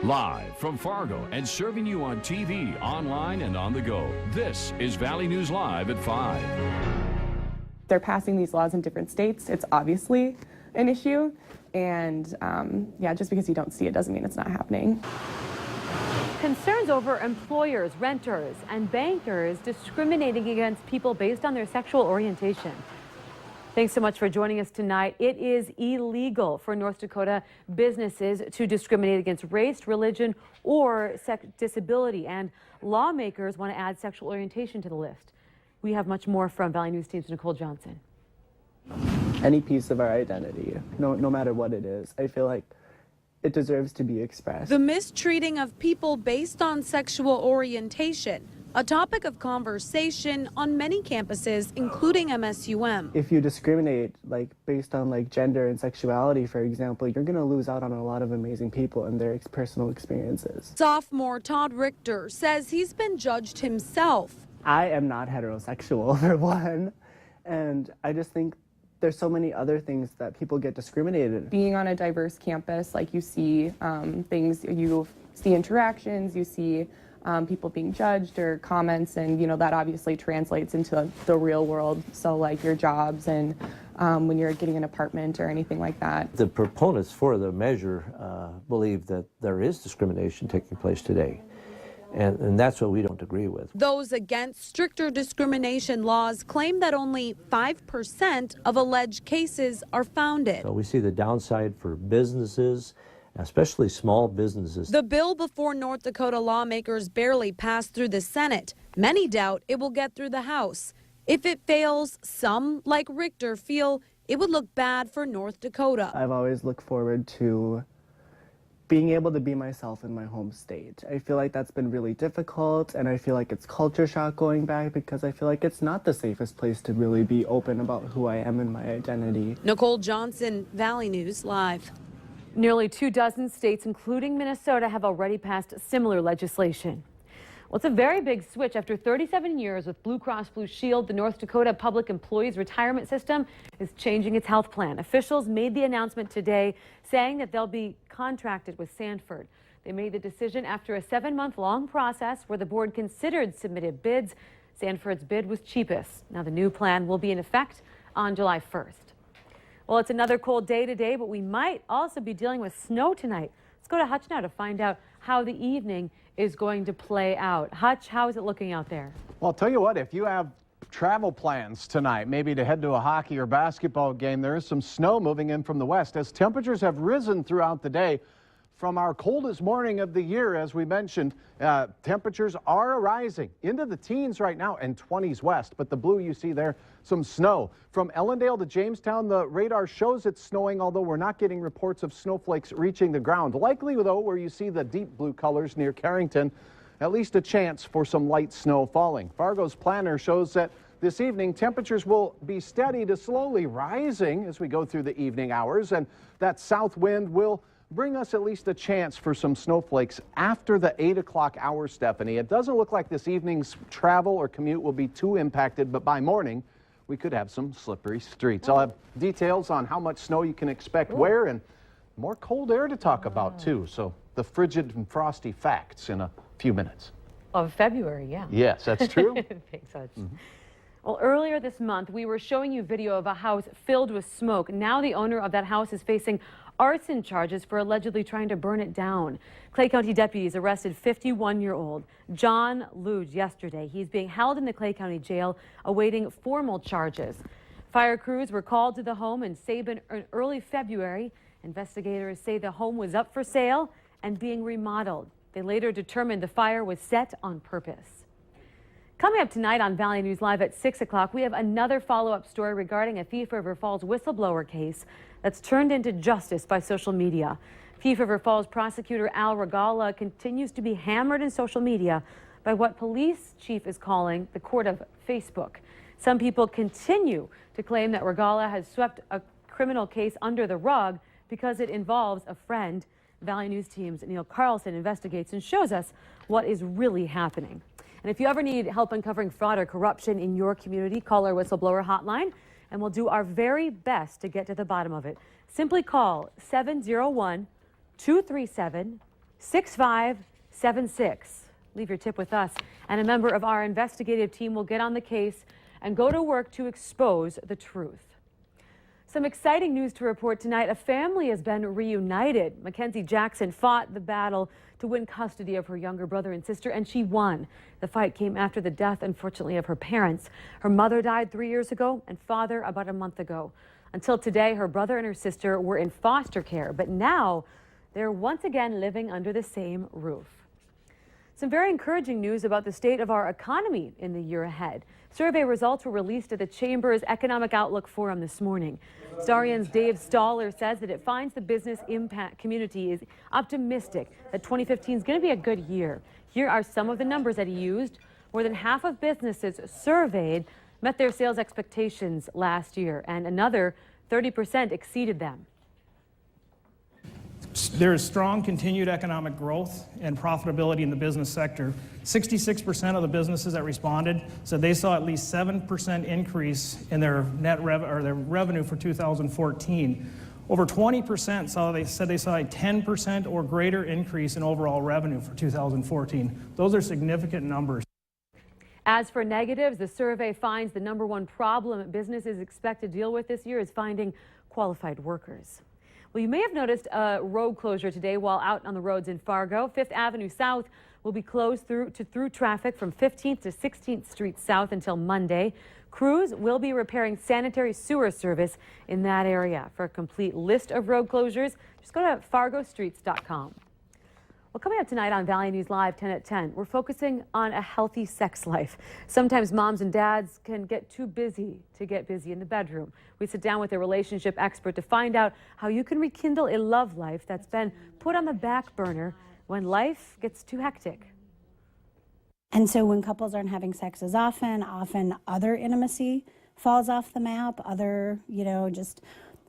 Live from Fargo and serving you on TV, online, and on the go. This is Valley News Live at 5. They're passing these laws in different states. It's obviously an issue. And yeah, just because you don't see it doesn't mean it's not happening. Concerns over employers, renters, and bankers discriminating against people based on their sexual orientation. Thanks so much for joining us tonight. It is illegal for North Dakota businesses to discriminate against race, religion, or disability, and lawmakers want to add sexual orientation to the list. We have much more from Valley News Team's Nicole Johnson. Any piece of our identity, no matter what it is, I feel like it deserves to be expressed. The mistreating of people based on sexual orientation, a topic of conversation on many campuses, including MSUM. If you discriminate based on gender and sexuality, for example, you're going to lose out on a lot of amazing people and their personal experiences. Sophomore Todd Richter says he's been judged himself. I am not heterosexual, for one, and I just think there's so many other things that people get discriminated. Being on a diverse campus, you see things, you see interactions, you see people being judged or comments, and that obviously translates into the real world. So your jobs and when you're getting an apartment or anything like that. The proponents for the measure believe that there is discrimination taking place today. And that's what we don't agree with. Those against stricter discrimination laws claim that only 5% of alleged cases are founded. So we see the downside for businesses, especially small businesses. The bill before North Dakota lawmakers barely passed through the Senate. Many doubt it will get through the House. If it fails, some, like Richter, feel it would look bad for North Dakota. I've always looked forward to being able to be myself in my home state. I feel like that's been really difficult, and I feel like it's culture shock going back because I feel like it's not the safest place to really be open about who I am and my identity. Nicole Johnson, Valley News Live. Nearly 24 states, including Minnesota, have already passed similar legislation. Well, it's a very big switch. After 37 years with Blue Cross Blue Shield, the North Dakota Public Employees Retirement System is changing its health plan. Officials made the announcement today saying that they'll be contracted with Sanford. They made the decision after a 7-month-long process where the board considered submitted bids. Sanford's bid was cheapest. Now the new plan will be in effect on July 1st. Well, it's another cold day today, but we might also be dealing with snow tonight. Let's go to Hutch now to find out how the evening is going to play out. Hutch, how is it looking out there? Well, I'll tell you what, if you have travel plans tonight, maybe to head to a hockey or basketball game, there is some snow moving in from the west as temperatures have risen throughout the day. From our coldest morning of the year, as we mentioned, temperatures are rising into the teens right now and 20s west. But the blue you see there, some snow. From Ellendale to Jamestown, the radar shows it's snowing, although we're not getting reports of snowflakes reaching the ground. Likely, though, where you see the deep blue colors near Carrington, at least a chance for some light snow falling. Fargo's planner shows that this evening, temperatures will be steady to slowly rising as we go through the evening hours, and that south wind will bring us at least a chance for some snowflakes after the 8 o'clock hour, Stephanie. It doesn't look like this evening's travel or commute will be too impacted, but by morning, we could have some slippery streets. I'll have details on how much snow you can expect where, and more cold air to talk about, too. So the frigid and frosty facts in a few minutes. Of February, yeah. Yes, that's true. Thanks, Hutch. Well, earlier this month, we were showing you video of a house filled with smoke. Now the owner of that house is facing arson charges for allegedly trying to burn it down. Clay County deputies arrested 51-year-old John Luge yesterday. He's being held in the Clay County Jail awaiting formal charges. Fire crews were called to the home in Sabin in early February. Investigators say the home was up for sale and being remodeled. They later determined the fire was set on purpose. Coming up tonight on Valley News Live at 6 o'clock, we have another follow-up story regarding a Thief River Falls whistleblower case that's turned into justice by social media. Thief River Falls prosecutor Al Regala continues to be hammered in social media by what police chief is calling the court of Facebook. Some people continue to claim that Regala has swept a criminal case under the rug because it involves a friend. Valley News Team's Neil Carlson investigates and shows us what is really happening. And if you ever need help uncovering fraud or corruption in your community, call our whistleblower hotline, and we'll do our very best to get to the bottom of it. Simply call 701-237-8888. 6576. Leave your tip with us, and a member of our investigative team will get on the case and go to work to expose the truth. Some exciting news to report tonight. A family has been reunited. Mackenzie Jackson fought the battle to win custody of her younger brother and sister, and she won. The fight came after the death, unfortunately, of her parents. Her mother died 3 years ago and father about a month ago. Until today, her brother and her sister were in foster care, but now they're once again living under the same roof. Some very encouraging news about the state of our economy in the year ahead. Survey results were released at the Chamber's Economic Outlook Forum this morning. Starian's Dave Stoller says that it finds the business impact community is optimistic that 2015 is going to be a good year. Here are some of the numbers that he used. More than half of businesses surveyed met their sales expectations last year, and another 30% exceeded them. There is strong continued economic growth and profitability in the business sector. 66% of the businesses that responded said they saw at least 7% increase in their their revenue for 2014. Over 20% said they saw a 10% or greater increase in overall revenue for 2014. Those are significant numbers. As for negatives, the survey finds the #1 problem businesses expect to deal with this year is finding qualified workers. Well, you may have noticed a road closure today while out on the roads in Fargo. 5th Avenue South will be closed through traffic from 15th to 16th Street South until Monday. Crews will be repairing sanitary sewer service in that area. For a complete list of road closures, just go to fargostreets.com. Well, coming up tonight on Valley News Live 10 at 10, we're focusing on a healthy sex life. Sometimes moms and dads can get too busy to get busy in the bedroom. We sit down with a relationship expert to find out how you can rekindle a love life that's been put on the back burner when life gets too hectic. And so when couples aren't having sex as often other intimacy falls off the map, other, just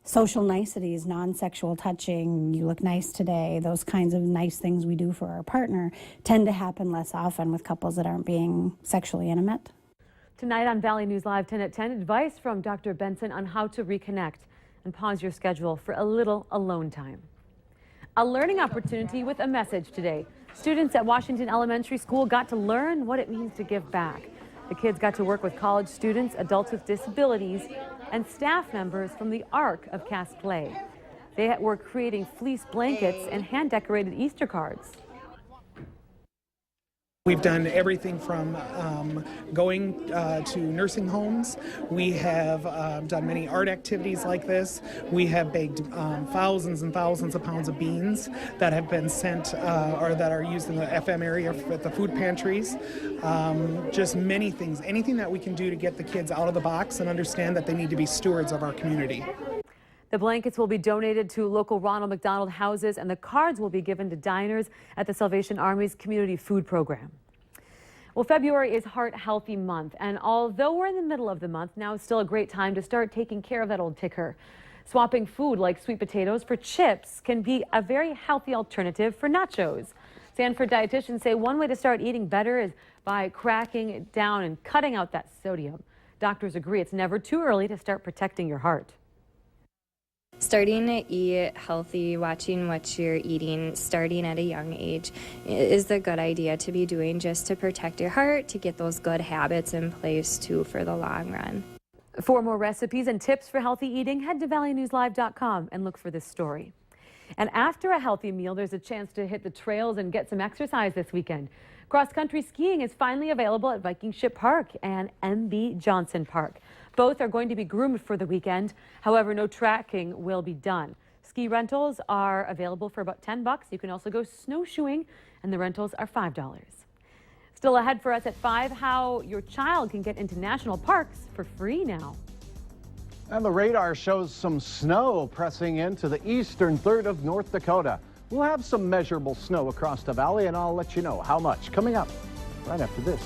social niceties, non-sexual touching, you look nice today, those kinds of nice things we do for our partner tend to happen less often with couples that aren't being sexually intimate. Tonight on Valley News Live 10 at 10, advice from Dr. Benson on how to reconnect and pause your schedule for a little alone time. A learning opportunity with a message today. Students at Washington Elementary School got to learn what it means to give back. The kids got to work with college students, adults with disabilities, and staff members from the Arc of Cass Play. They were creating fleece blankets and hand-decorated Easter cards. We've done everything from going to nursing homes. We have done many art activities like this. We have baked thousands and thousands of pounds of beans that have been sent or that are used in the FM area at the food pantries. Just many things, anything that we can do to get the kids out of the box and understand that they need to be stewards of our community. The blankets will be donated to local Ronald McDonald houses, and the cards will be given to diners at the Salvation Army's community food program. Well, February is Heart Healthy Month, and although we're in the middle of the month, now is still a great time to start taking care of that old ticker. Swapping food like sweet potatoes for chips can be a very healthy alternative for nachos. Sanford dietitians say one way to start eating better is by cracking it down and cutting out that sodium. Doctors agree it's never too early to start protecting your heart. Starting to eat healthy, watching what you're eating, starting at a young age is a good idea to be doing just to protect your heart, to get those good habits in place too for the long run. For more recipes and tips for healthy eating, head to valleynewslive.com and look for this story. And after a healthy meal, there's a chance to hit the trails and get some exercise this weekend. Cross-country skiing is finally available at Viking Ship Park and MB Johnson Park. Both are going to be groomed for the weekend. However, no tracking will be done. Ski rentals are available for about $10. You can also go snowshoeing, and the rentals are $5. Still ahead for us at 5, how your child can get into national parks for free now. And the radar shows some snow pressing into the eastern third of North Dakota. We'll have some measurable snow across the valley, and I'll let you know how much coming up right after this.